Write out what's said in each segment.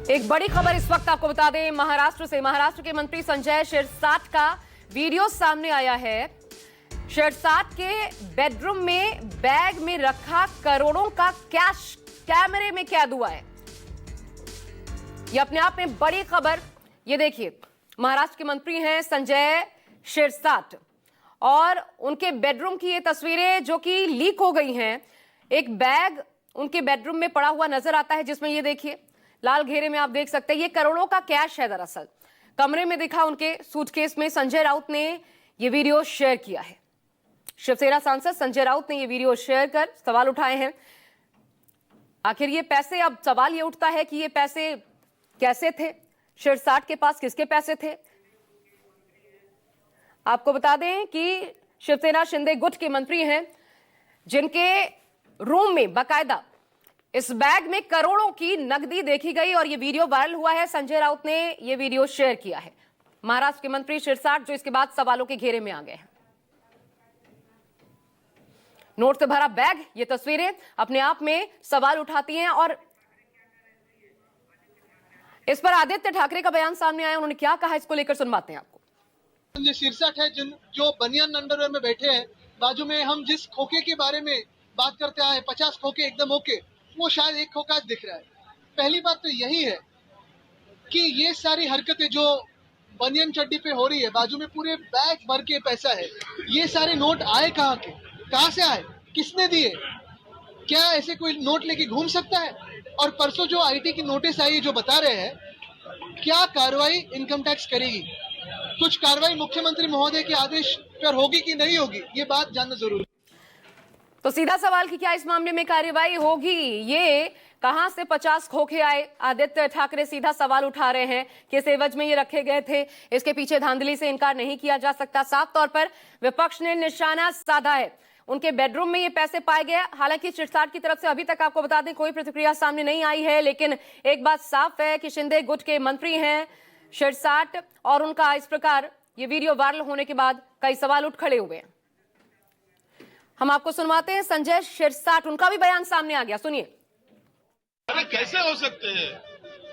एक बड़ी खबर इस वक्त आपको बता दें महाराष्ट्र से। महाराष्ट्र के मंत्री संजय शिरसाट का वीडियो सामने आया है। शिरसाट के बेडरूम में बैग में रखा करोड़ों का कैश कैमरे में कैद हुआ है। यह अपने आप में बड़ी खबर। ये देखिए, महाराष्ट्र के मंत्री हैं संजय शिरसाट और उनके बेडरूम की ये तस्वीरें जो कि लीक हो गई हैं। एक बैग उनके बेडरूम में पड़ा हुआ नजर आता है जिसमें ये देखिए लाल घेरे में आप देख सकते हैं ये करोड़ों का कैश है। दरअसल कमरे में दिखा उनके सूटकेस में। संजय राउत ने ये वीडियो शेयर किया है। शिवसेना सांसद संजय राउत ने ये वीडियो शेयर कर सवाल उठाए हैं। आखिर ये पैसे, अब सवाल ये उठता है कि ये पैसे कैसे थे, शिरसाट के पास किसके पैसे थे। आपको बता दें कि शिवसेना शिंदे गुट के मंत्री हैं जिनके रूम में बाकायदा इस बैग में करोड़ों की नकदी देखी गई और ये वीडियो वायरल हुआ है। संजय राउत ने ये वीडियो शेयर किया है। महाराष्ट्र के मंत्री शिरसाट जो इसके बाद सवालों के घेरे में आ गए हैं। नोट से भरा बैग, ये तस्वीरें अपने आप में सवाल उठाती हैं और इस पर आदित्य ठाकरे का बयान सामने आया। उन्होंने क्या कहा इसको लेकर सुनवाते हैं आपको। संजय शिरसाट है जो बनियान अंडरवेयर में बैठे हैं। बाजू में हम जिस खोखे के बारे में बात करते आए 50 खोखे एकदम ओके, वो शायद एक खोखा दिख रहा है। पहली बात तो यही है कि ये सारी हरकतें जो बनियान चड्डी पे हो रही है, बाजू में पूरे बैग भर के पैसा है। ये सारे नोट आए कहाँ के, कहाँ से आए, किसने दिए, क्या ऐसे कोई नोट लेके घूम सकता है? और परसों जो आईटी की नोटिस आई जो बता रहे हैं, क्या कार्रवाई इनकम टैक्स करेगी? कुछ कार्रवाई मुख्यमंत्री महोदय के आदेश पर होगी कि नहीं होगी, ये बात जानना जरूरी। तो सीधा सवाल कि क्या इस मामले में कार्रवाई होगी, ये कहां से 50 खोखे आए। आदित्य ठाकरे सीधा सवाल उठा रहे हैं कि इस एवज में ये रखे गए थे। इसके पीछे धांधली से इनकार नहीं किया जा सकता। साफ तौर पर विपक्ष ने निशाना साधा है। उनके बेडरूम में ये पैसे पाए गए। हालांकि शिरसाट की तरफ से अभी तक आपको बता दें कोई प्रतिक्रिया सामने नहीं आई है, लेकिन एक बात साफ है कि शिंदे गुट के मंत्री हैं शिरसाट और उनका इस प्रकार ये वीडियो वायरल होने के बाद कई सवाल उठ खड़े हुए हैं। हम आपको सुनवाते हैं संजय शिरसाट, उनका भी बयान सामने आ गया, सुनिए। अरे कैसे हो सकते हैं,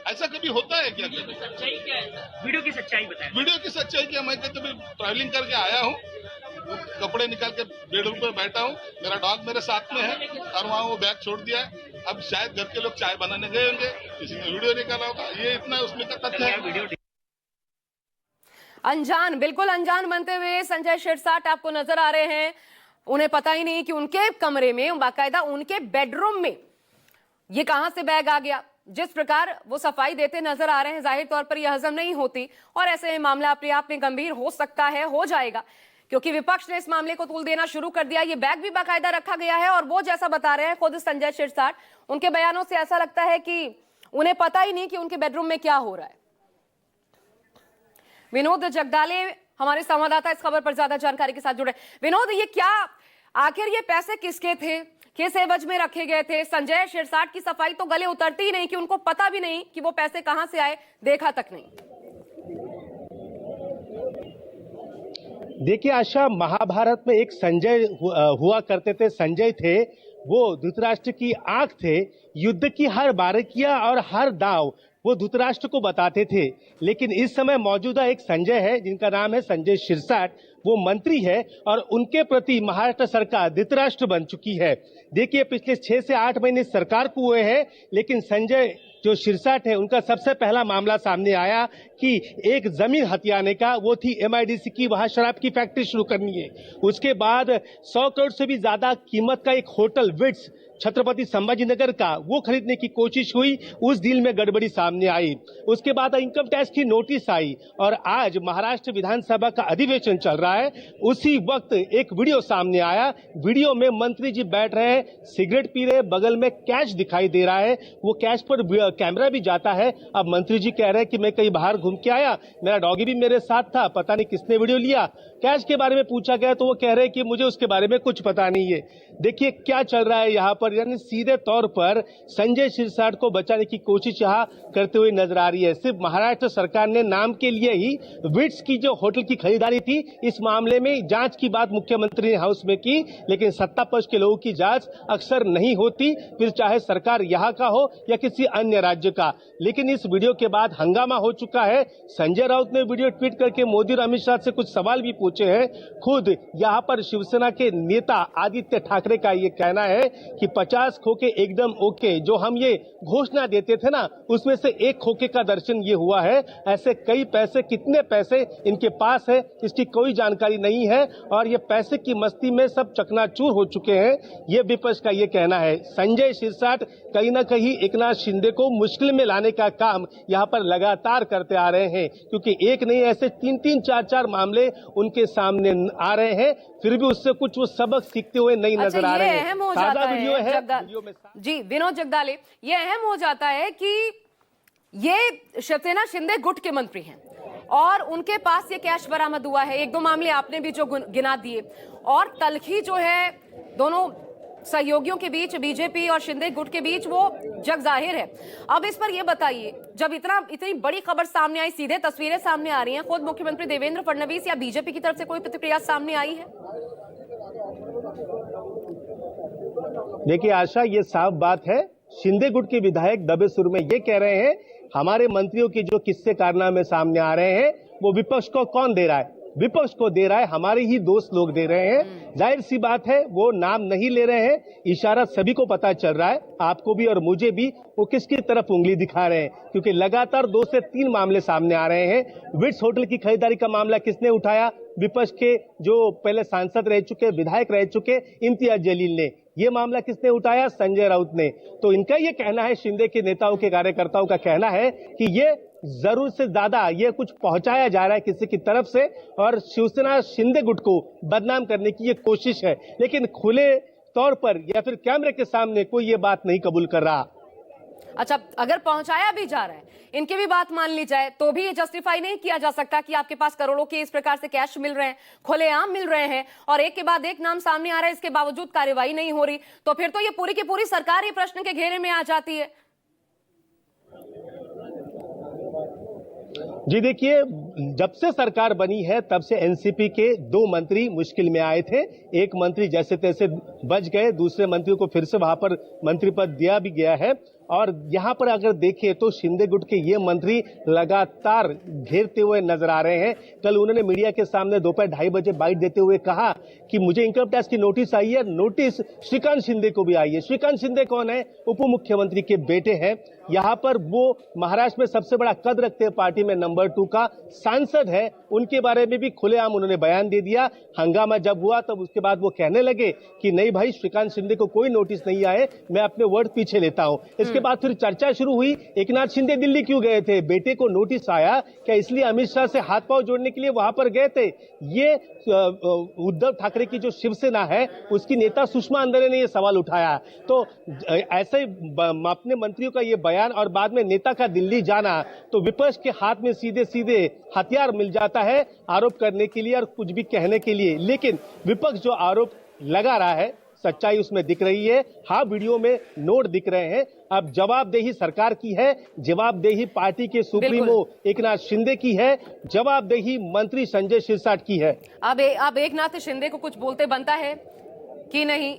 ऐसा कभी होता है क्या? सच्चाई क्या है? वीडियो की सच्चाई बताएं। वीडियो की सच्चाई क्या, मैं तो ट्रैवलिंग करके आया हूँ, कपड़े निकाल के बेडरूम पे बैठा हूँ, मेरा डॉग मेरे साथ में है और वहाँ वो बैग छोड़ दिया है। अब शायद घर के लोग चाय बनाने गए होंगे, किसी ने वीडियो निकाला होगा, ये इतना उसमें का तथ्य है। अनजान, बिल्कुल अनजान बनते हुए संजय शिरसाट आपको नजर आ रहे हैं। उन्हें पता ही नहीं कि उनके कमरे में, बाकायदा उनके बेडरूम में ये कहां से बैग आ गया। जिस प्रकार वो सफाई देते नजर आ रहे हैं, जाहिर तौर पर यह हजम नहीं होती और ऐसे में मामला अपने आप में गंभीर हो सकता है, हो जाएगा, क्योंकि विपक्ष ने इस मामले को तूल देना शुरू कर दिया। ये बैग भी बाकायदा रखा गया है और वो जैसा बता रहे हैं खुद संजय शिरसाट, उनके बयानों से ऐसा लगता है कि उन्हें पता ही नहीं कि उनके बेडरूम में क्या हो रहा है। विनोद जगदाले हमारे संवाददाता इस खबर पर ज्यादा जानकारी के साथ जुड़े। विनोद, ये क्या, आखिर ये पैसे किसके थे, किस एवज में रखे गए थे? संजय शिरसाट की सफाई तो गले उतरती ही नहीं कि उनको पता भी नहीं कि वो पैसे कहां से आए, देखा तक नहीं। देखिए आशा, महाभारत में एक संजय हुआ करते थे। संजय थे वो धृतराष्ट्र की आंख थे। युद्ध की हर बारीकियां और हर दांव वो धृतराष्ट्र को बताते थे। लेकिन इस समय मौजूदा एक संजय है जिनका नाम है संजय शिरसाट, वो मंत्री है और उनके प्रति महाराष्ट्र सरकार धृतराष्ट्र बन चुकी है। देखिए, पिछले 6 से 8 महीने सरकार को हुए हैं, लेकिन संजय जो शिरसाट है उनका सबसे पहला मामला सामने आया कि एक जमीन हथियाने का, वो थी MIDC की, वहां शराब की फैक्ट्री शुरू करनी है। उसके बाद 100 करोड़ से भी ज्यादा कीमत का एक होटल विट्स छत्रपति संभाजीनगर का, वो खरीदने की कोशिश हुई। उस डील में गड़बड़ी सामने आई। उसके बाद इनकम टैक्स की नोटिस आई और आज महाराष्ट्र विधानसभा का अधिवेशन चल रहा है। उसी वक्त एक वीडियो सामने आया। वीडियो में मंत्री जी बैठ रहे हैं, सिगरेट पी रहे, बगल में कैश दिखाई दे रहा है। वो कैश पर कैमरा भी जाता है। अब मंत्री जी कह रहे हैं कि मैं कहीं बाहर घूम के आया, मेरा डॉगी भी मेरे साथ था, पता नहीं किसने वीडियो लिया। कैश के बारे में पूछा गया तो वो कह रहे हैं कि मुझे उसके बारे में कुछ पता नहीं है। देखिए क्या चल रहा है यहाँ पर, यानी सीधे तौर पर संजय शिरसाट को बचाने की कोशिश यहाँ करते हुए नजर आ रही है। सिर्फ महाराष्ट्र सरकार ने नाम के लिए ही विट्स की जो होटल की खरीदारी थी, इस मामले में जांच की बात मुख्यमंत्री ने हाउस में की, लेकिन सत्ता पक्ष के लोगों की जांच अक्सर नहीं होती, फिर चाहे सरकार यहाँ का हो या किसी अन्य राज्य का। लेकिन इस वीडियो के बाद हंगामा हो चुका है। संजय राउत ने वीडियो ट्वीट करके मोदी और अमित शाह से कुछ सवाल भी पूछे हैं। खुद यहाँ पर शिवसेना के नेता आदित्य ठाकरे का ये कहना है कि 50 खोखे एकदम ओके, जो हम ये घोषणा देते थे ना, उसमें से एक खोखे का दर्शन ये हुआ है। ऐसे कई पैसे, कितने पैसे इनके पास है इसकी कोई जानकारी नहीं है, और ये पैसे की मस्ती में सब चकनाचूर हो चुके हैं, ये विपक्ष का ये कहना है। संजय शिरसाट कहीं ना कहीं एकनाथ शिंदे को मुश्किल में लाने का काम यहाँ पर लगातार करते आ रहे हैं, क्योंकि एक नहीं ऐसे 3-3, 4-4 मामले उनके सामने आ रहे हैं, फिर भी उससे कुछ वो सबक सीखते हुए नहीं नजर आ रहे हैं। अहम हो जाता है वीडियो में जी विनोद जगदाले, ये अहम हो जाता है कि ये शिवसेना शिंदे गुट के मंत्री हैं और उनके पास ये कैश बरामद हुआ है। 1-2 मामले आपने भी जो गिना दिए, और तलखी जो है दोनों सहयोगियों के बीच, बीजेपी और शिंदे गुट के बीच, वो जग जाहिर है। अब इस पर ये बताइए, जब इतनी बड़ी खबर सामने आई, सीधे तस्वीरें सामने आ रही हैं, खुद मुख्यमंत्री देवेंद्र फडणवीस या बीजेपी की तरफ से कोई प्रतिक्रिया सामने आई है? देखिए आशा, ये साफ बात है, शिंदे गुट के विधायक दबे सुर में ये कह रहे हैं हमारे मंत्रियों के जो किस्से कारनामे सामने आ रहे हैं वो विपक्ष को कौन दे रहा है? विपक्ष को दे रहा है हमारे ही दोस्त लोग दे रहे हैं। जाहिर सी बात है वो नाम नहीं ले रहे हैं, इशारा सभी को पता चल रहा है, आपको भी और मुझे भी, वो किसकी तरफ उंगली दिखा रहे हैं, क्योंकि लगातार 2 से 3 मामले सामने आ रहे हैं। विट्स होटल की खरीदारी का मामला किसने उठाया? विपक्ष के जो पहले सांसद रह चुके, विधायक रह चुके इम्तियाज जलील ने। ये मामला किसने उठाया? संजय राउत ने। तो इनका ये कहना है, शिंदे के नेताओं के कार्यकर्ताओं का कहना है कि ये जरूर से ज्यादा ये कुछ पहुंचाया जा रहा है किसी की तरफ से, और शिवसेना शिंदे गुट को बदनाम करने की ये कोशिश है, लेकिन खुले तौर पर या फिर कैमरे के सामने कोई ये बात नहीं कबूल कर रहा। अच्छा, अगर पहुंचाया भी जा रहा है, इनकी भी बात मान ली जाए, तो भी ये जस्टिफाई नहीं किया जा सकता कि आपके पास करोड़ों के इस प्रकार से कैश मिल रहे हैं, खुलेआम मिल रहे हैं, और एक के बाद एक नाम सामने आ रहा है, इसके बावजूद कार्रवाई नहीं हो रही, तो फिर तो ये पूरी की पूरी सरकार ही प्रश्न के घेरे में आ जाती है। जी देखिए, जब से सरकार बनी है तब से एनसीपी के 2 मंत्री मुश्किल में आए थे। एक मंत्री जैसे तैसे बच गए, दूसरे मंत्री को फिर से वहां पर मंत्री पद दिया भी गया है। और यहाँ पर अगर देखें तो शिंदे गुट के ये मंत्री लगातार घेरते हुए नजर आ रहे हैं। कल उन्होंने मीडिया के सामने दोपहर 2:30 बजे बाइट देते हुए कहा कि मुझे इनकम टैक्स की नोटिस आई है, नोटिस श्रीकांत शिंदे को भी आई है। श्रीकांत शिंदे कौन है? उप मुख्यमंत्री के बेटे हैं। यहाँ पर वो महाराष्ट्र में सबसे बड़ा कद रखते हैं, पार्टी में नंबर 2 का सांसद है, उनके बारे में भी खुलेआम उन्होंने बयान दे दिया। हंगामा जब हुआ तब उसके बाद वो कहने लगे कि नहीं भाई, श्रीकांत शिंदे को कोई नोटिस नहीं आए, मैं अपने वर्ड पीछे लेता हूं। इसके बाद फिर चर्चा शुरू हुई, एकनाथ शिंदे दिल्ली क्यों गए थे? बेटे को नोटिस आया, क्या इसलिए अमित शाह से हाथ पांव जोड़ने के लिए वहां पर गए थे? ये उद्धव ठाकरे की जो शिवसेना है उसकी नेता सुषमा अंदरे ने यह सवाल उठाया। तो ऐसे अपने मंत्रियों का ये बयान और बाद में नेता का दिल्ली जाना, तो विपक्ष के हाथ में सीधे सीधे हथियार मिल जाता है आरोप करने के लिए और कुछ भी कहने के लिए। लेकिन विपक्ष जो आरोप लगा रहा है, सच्चाई उसमें दिख रही है। हाँ, वीडियो में नोट दिख रहे हैं। अब जवाबदेही सरकार की है, जवाबदेही पार्टी के सुप्रीमो एकनाथ शिंदे की है, जवाबदेही मंत्री संजय शिरसाट की है। अब एकनाथ शिंदे को कुछ बोलते बनता है कि नहीं?